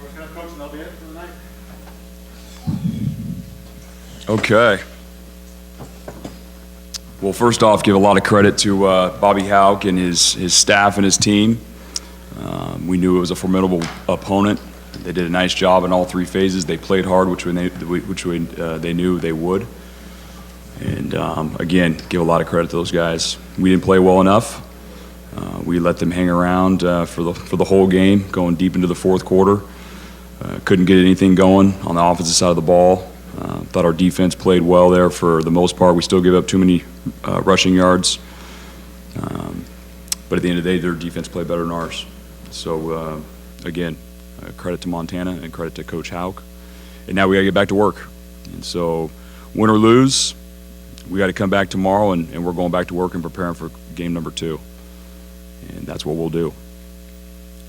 we're just going to coach and that'll be it for the night. Okay. Well, first off, give a lot of credit to Bobby Houck and his staff and his team. We knew it was a formidable opponent. They did a nice job in all three phases. They played hard, which they knew they would. And again, give a lot of credit to those guys. We didn't play well enough. We let them hang around for the whole game, going deep into the fourth quarter. Couldn't get anything going on the offensive side of the ball. Thought our defense played well there for the most part. We still give up too many rushing yards. But at the end of the day, their defense played better than ours. So, again, credit to Montana and credit to Coach Houck. And now we got to get back to work. And so, win or lose, we got to come back tomorrow, and we're going back to work and preparing for game number 2. And that's what we'll do.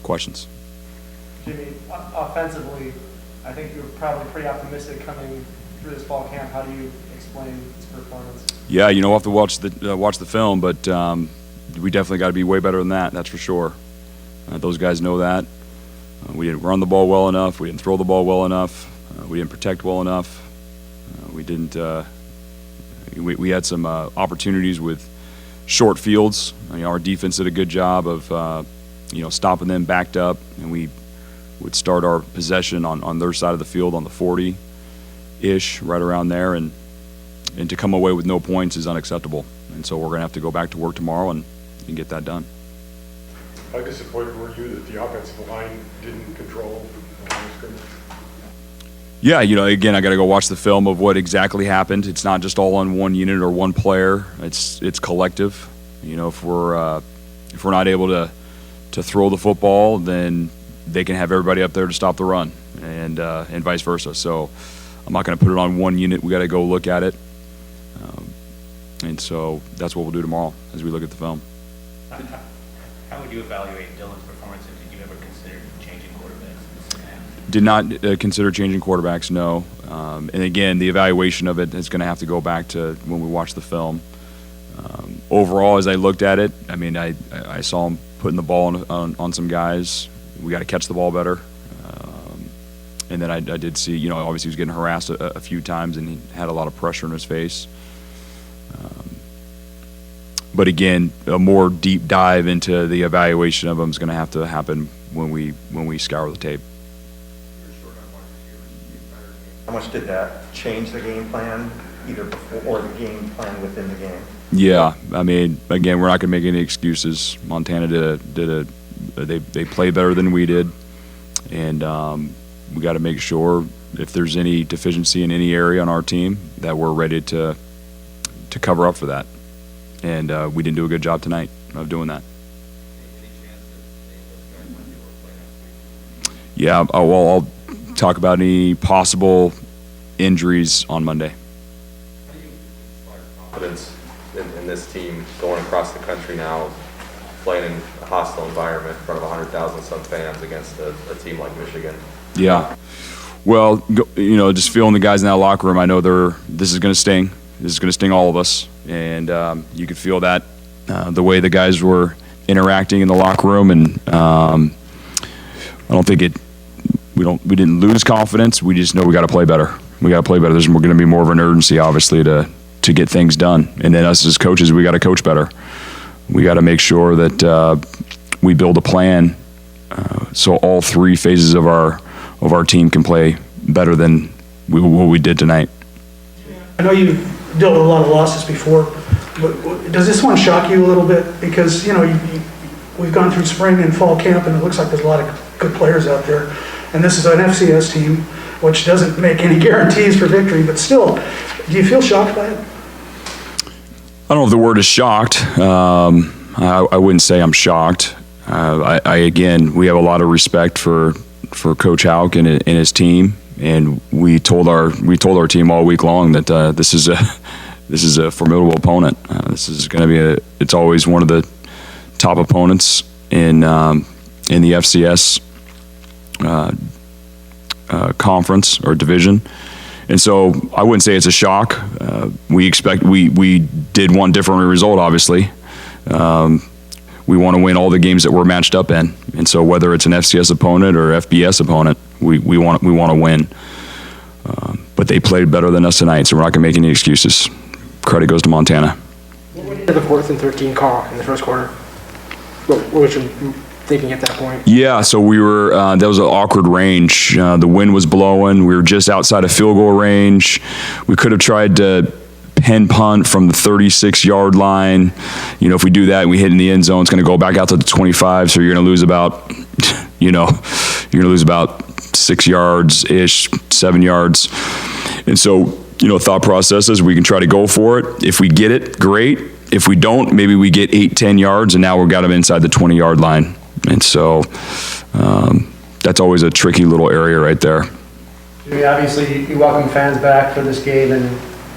Questions? Jimmy, offensively, I think you were probably pretty optimistic coming through this fall camp. How do you explain its performance? Yeah, we'll have to watch the film, but we definitely got to be way better than that. That's for sure. Those guys know that. We didn't run the ball well enough. We didn't throw the ball well enough. We didn't protect well enough. We didn't. We had some opportunities with short fields. Our defense did a good job of stopping them backed up, and we would start our possession on their side of the field on the 40-ish, right around there, and to come away with no points is unacceptable. And so we're going to have to go back to work tomorrow and get that done. How disappointed were you that the offensive line didn't control the line of scrimmage? Yeah, again, I got to go watch the film of what exactly happened. It's not just all on one unit or one player. It's collective. If we're not able to throw the football, then they can have everybody up there to stop the run, and vice versa. So I'm not going to put it on one unit. We got to go look at it, and so that's what we'll do tomorrow as we look at the film. How would you evaluate Dylan's performance, and did you ever consider changing quarterbacks? Did not consider changing quarterbacks, no. And again, the evaluation of it is going to have to go back to when we watch the film. Overall, as I looked at it, I saw him putting the ball on some guys. We got to catch the ball better. And then I did see, obviously he was getting harassed a few times, and he had a lot of pressure in his face. But again, a more deep dive into the evaluation of him is going to have to happen when we scour the tape. How much did that change the game plan, either before or the game plan within the game? Yeah, again, we're not going to make any excuses. Montana they played better than we did, and we got to make sure if there's any deficiency in any area on our team that we're ready to cover up for that. And we didn't do a good job tonight of doing that. Yeah, I'll talk about any possible injuries on Monday. How do you inspire confidence in this team going across the country now, playing in a hostile environment in front of 100,000 some fans against a team like Michigan? Yeah. Well, just feeling the guys in that locker room, I know this is going to sting. This is going to sting all of us. And you could feel that the way the guys were interacting in the locker room. And I don't think we didn't lose confidence. We just know we got to play better. We got to play better. There's going to be more of an urgency, obviously, to get things done. And then us as coaches, we got to coach better. We got to make sure that we build a plan so all three phases of our team can play better than what we did tonight. I know you've dealt with a lot of losses before, but does this one shock you a little bit? Because, we've gone through spring and fall camp, and it looks like there's a lot of good players out there. And this is an FCS team, which doesn't make any guarantees for victory, but still, do you feel shocked by it? I don't know if the word is shocked. I wouldn't say I'm shocked. Again, we have a lot of respect for Coach Houck and his team. And we told our team all week long that this is a formidable opponent. This is going to be it's always one of the top opponents in the FCS conference or division. And so I wouldn't say it's a shock. We did want different result, obviously. we want to win all the games that we're matched up in. And so whether it's an FCS opponent or FBS opponent, we want to win. But they played better than us tonight, so we're not going to make any excuses. Credit goes to Montana. What did the 4th and 13 call in the first quarter? What was you thinking at that point? Yeah, so we were, that was an awkward range. The wind was blowing. We were just outside of field goal range. We could have tried to pen punt from the 36-yard line. You know, if we do that and we hit in the end zone, it's going to go back out to the 25, so you're going to lose about, you're going to lose about 6 yards-ish, 7 yards. And so, thought process is we can try to go for it. If we get it, great. If we don't, maybe we get 8-10 yards, and now we've got them inside the 20-yard line. And so that's always a tricky little area right there. Jimmy, obviously, you welcome fans back for this game, and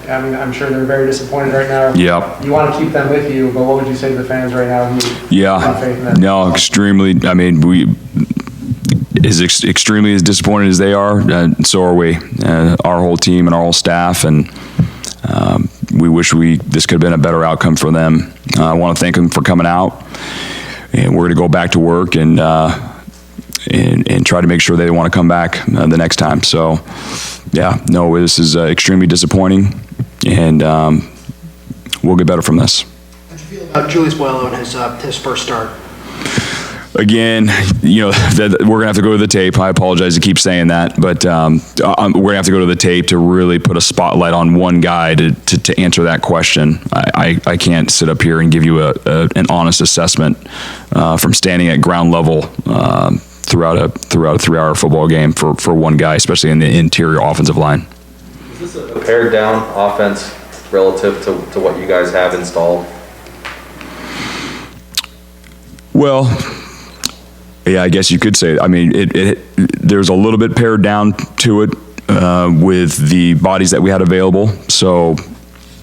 I mean, I'm sure they're very disappointed right now. Yeah. You want to keep them with you, but what would you say to the fans right now who have faith in Yeah. them? No, extremely. I mean, extremely as disappointed as they are, so are we. Our whole team and our whole staff, and we wish this could have been a better outcome for them. I want to thank them for coming out, and we're going to go back to work and try to make sure they want to come back the next time. So, yeah, no, this is extremely disappointing, and we'll get better from this. How do you feel Julius Boyle and his first start? Again, we're going to have to go to the tape. I apologize to keep saying that, but we're going to have to go to the tape to really put a spotlight on one guy to answer that question. I can't sit up here and give you an honest assessment from standing at ground level throughout a 3-hour football game for one guy, especially in the interior offensive line. Is this a pared down offense relative to what you guys have installed? Well, yeah, I guess you could say it. I mean, there's a little bit pared down to it with the bodies that we had available. So,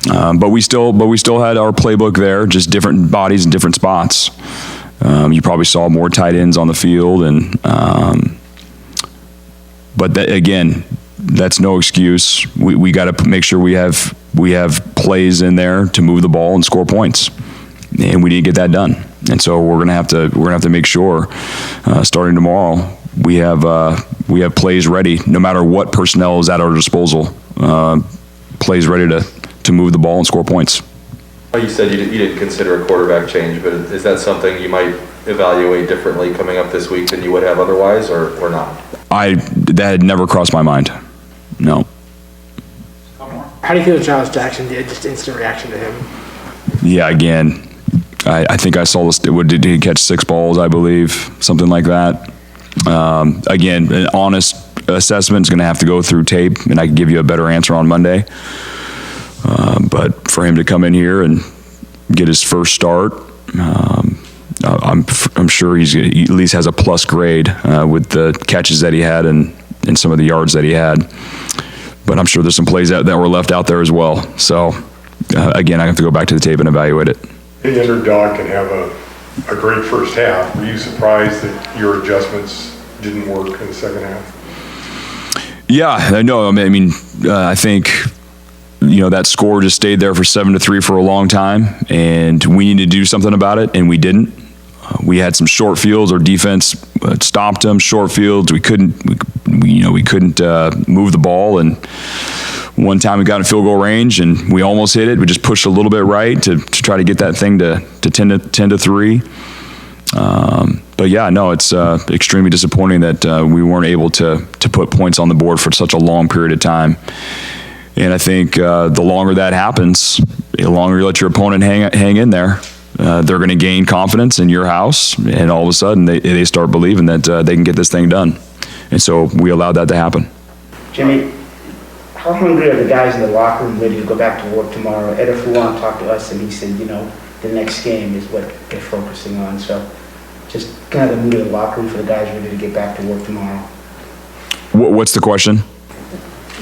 but we still had our playbook there, just different bodies in different spots. You probably saw more tight ends on the field, but again, that's no excuse. We got to make sure we have plays in there to move the ball and score points, and we didn't get that done. And so we're gonna have to make sure starting tomorrow we have plays ready, no matter what personnel is at our disposal. Plays ready to move the ball and score points. Well, you said you didn't consider a quarterback change, but is that something you might evaluate differently coming up this week than you would have otherwise, or not? That had never crossed my mind. No. How do you feel that Giles Jackson did? Just instant reaction to him. Yeah, again, I think I saw this. Did he catch 6 balls, I believe, something like that. Again, an honest assessment is going to have to go through tape, and I can give you a better answer on Monday. But for him to come in here and get his first start, I'm sure he at least has a plus grade with the catches that he had and some of the yards that he had. But I'm sure there's some plays that were left out there as well. So, again, I have to go back to the tape and evaluate it. The underdog can have a great first half. Were you surprised that your adjustments didn't work in the second half? Yeah, I know. I mean, I think, that score just stayed there for 7-3 for a long time, and we needed to do something about it, and we didn't. We had some short fields. Our defense stopped them. Short fields. We couldn't move the ball, and one time we got in field goal range and we almost hit it. We just pushed a little bit right to try to get that thing to 10-3. But yeah, no, it's extremely disappointing that we weren't able to put points on the board for such a long period of time. And I think the longer that happens, the longer you let your opponent hang in there, they're going to gain confidence in your house, and all of a sudden they start believing that they can get this thing done. And so we allowed that to happen. Jimmy, how hungry are the guys in the locker room ready to go back to work tomorrow? Ed Fuan talked to us and he said, the next game is what they're focusing on. So just kind of the mood of the locker room for the guys ready to get back to work tomorrow. What's the question?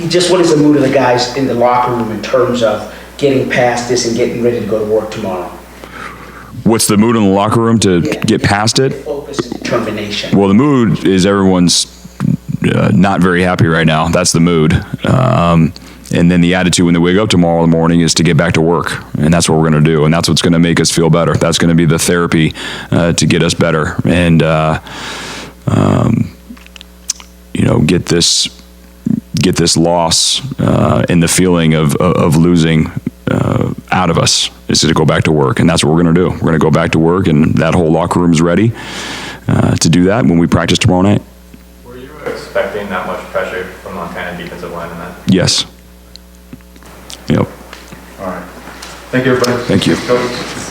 Just what is the mood of the guys in the locker room in terms of getting past this and getting ready to go to work tomorrow? What's the mood in the locker room to get past it? Focus and determination. Well, the mood is everyone's not very happy right now. That's the mood. And then the attitude when they wake up tomorrow morning is to get back to work. And that's what we're going to do. And that's what's going to make us feel better. That's going to be the therapy to get us better. And, get this loss and the feeling of losing out of us is to go back to work. And that's what we're going to do. We're going to go back to work, and that whole locker room is ready to do that when we practice tomorrow night. Were you expecting that much pressure from Montana defensive line in that? Yes. Yep. All right. Thank you, everybody. Thank you. Coach.